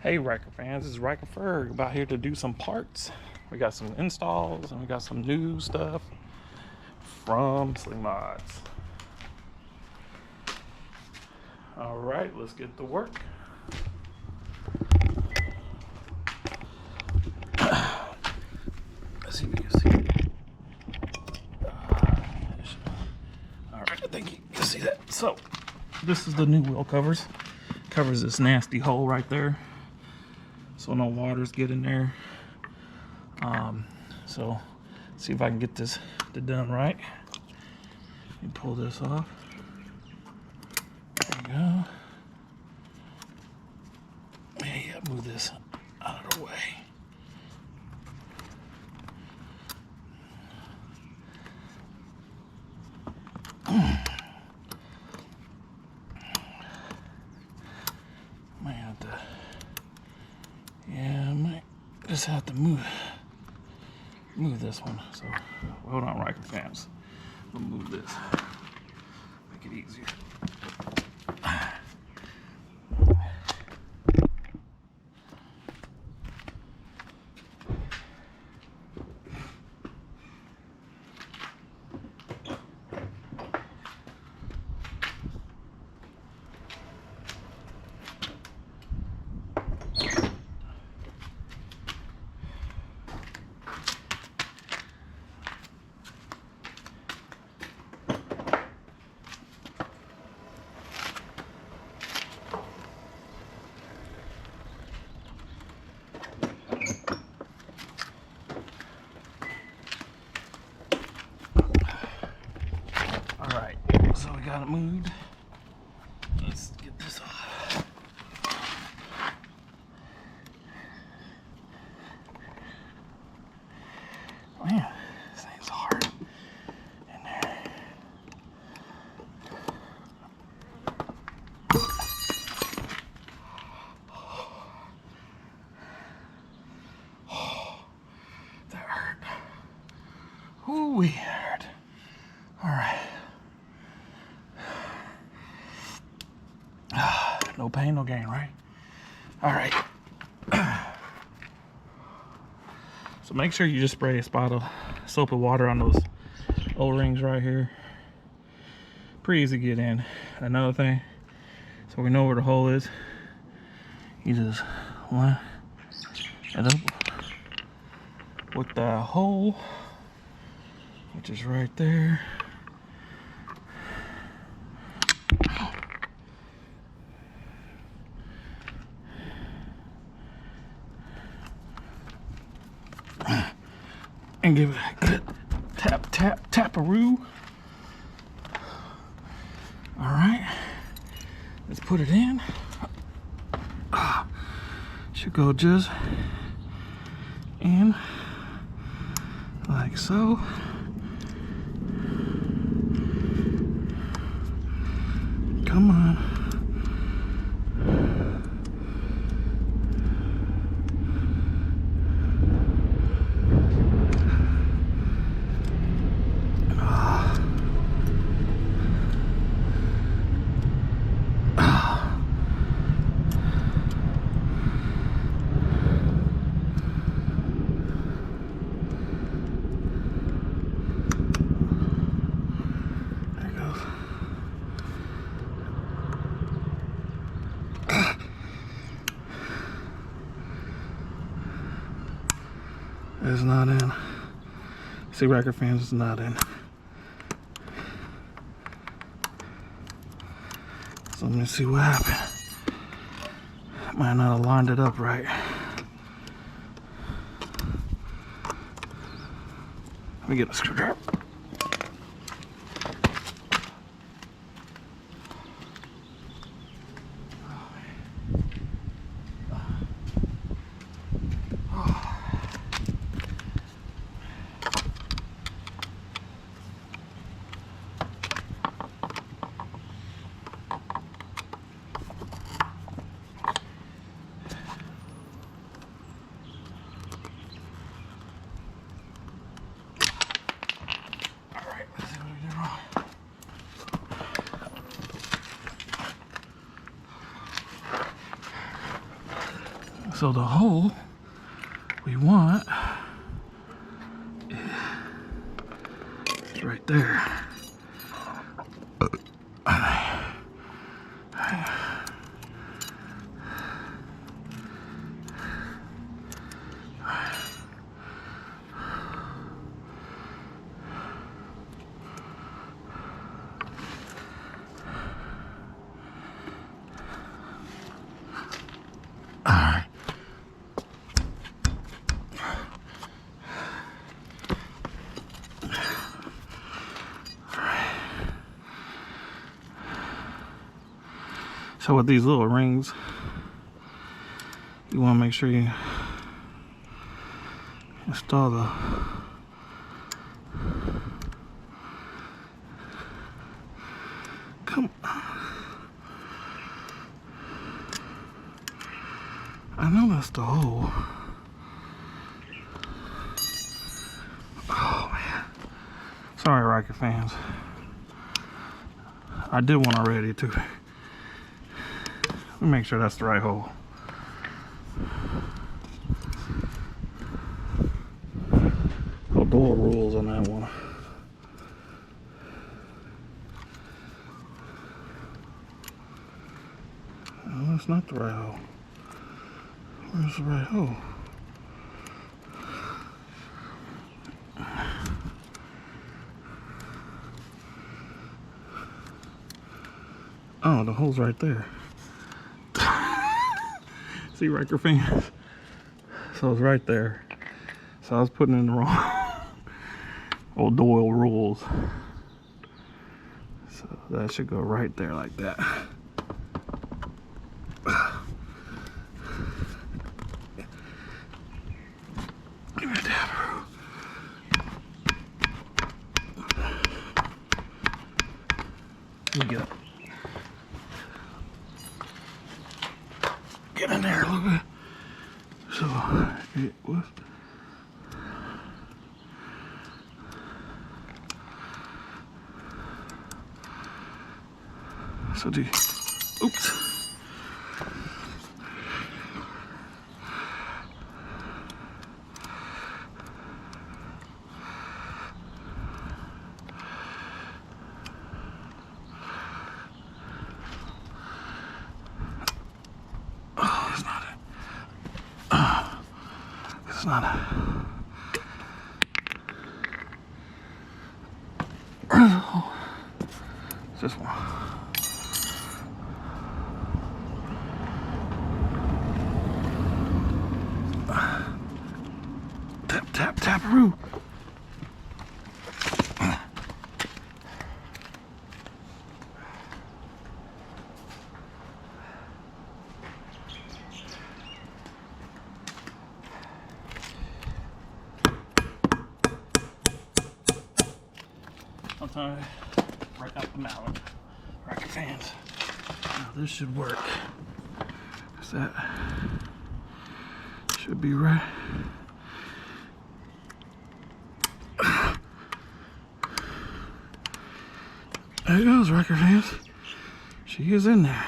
Hey Ryker fans, this is Ryker Ferg about here to do some parts. We got some installs and we got some new stuff from Sling Mods. Alright, let's get to work. Let's see if you can see it. Alright, I think you can see that. So, this is the new wheel covers. Covers this nasty hole right there, so no waters get in there. So see if I can get this done right. Let me pull this off. There you go. Yeah, move this out of the way. Might have to, yeah, I might just have to move this one. So hold on, Ryker fans. We'll move this. Make it easier. Alright, so we got it moved. Let's get this off. Man, this thing's hard in there. Oh, that hurt. Ooh, we hurt. Alright. No pain, no gain, right? All right. So make sure you just spray a spot of soap and water on those O-rings right here. Pretty easy to get in. Another thing, so we know where the hole is, you just line it up with the hole, which is right there. And give it a good tap, tap, tap-a-roo. All right, let's put it in. Should go just in like so. Come on. It's not in. See, Ryker fans, it's not in. So let me see what happened. Might not have lined it up right. Let me get a screwdriver. So the hole we want is right there. So with these little rings, you want to make sure you install the I know that's the hole. Oh man. Sorry, Ryker fans. I did one already too. Let me make sure that's the right hole. Oh, door rules on that one. No, that's not the right hole. Where's the right hole? Oh, the hole's right there. See, Ryker fans? So it's right there. So I was putting in the wrong old Doyle rules. So that should go right there like that. Give me a dab. Let me get up. Get in there a little bit. So it was. So the oops. Not a, it's this one. Tap, tap, taparoo. Right up the mallet. Ryker fans. Now this should work. Cause that should be right. There goes, Ryker fans. She is in there.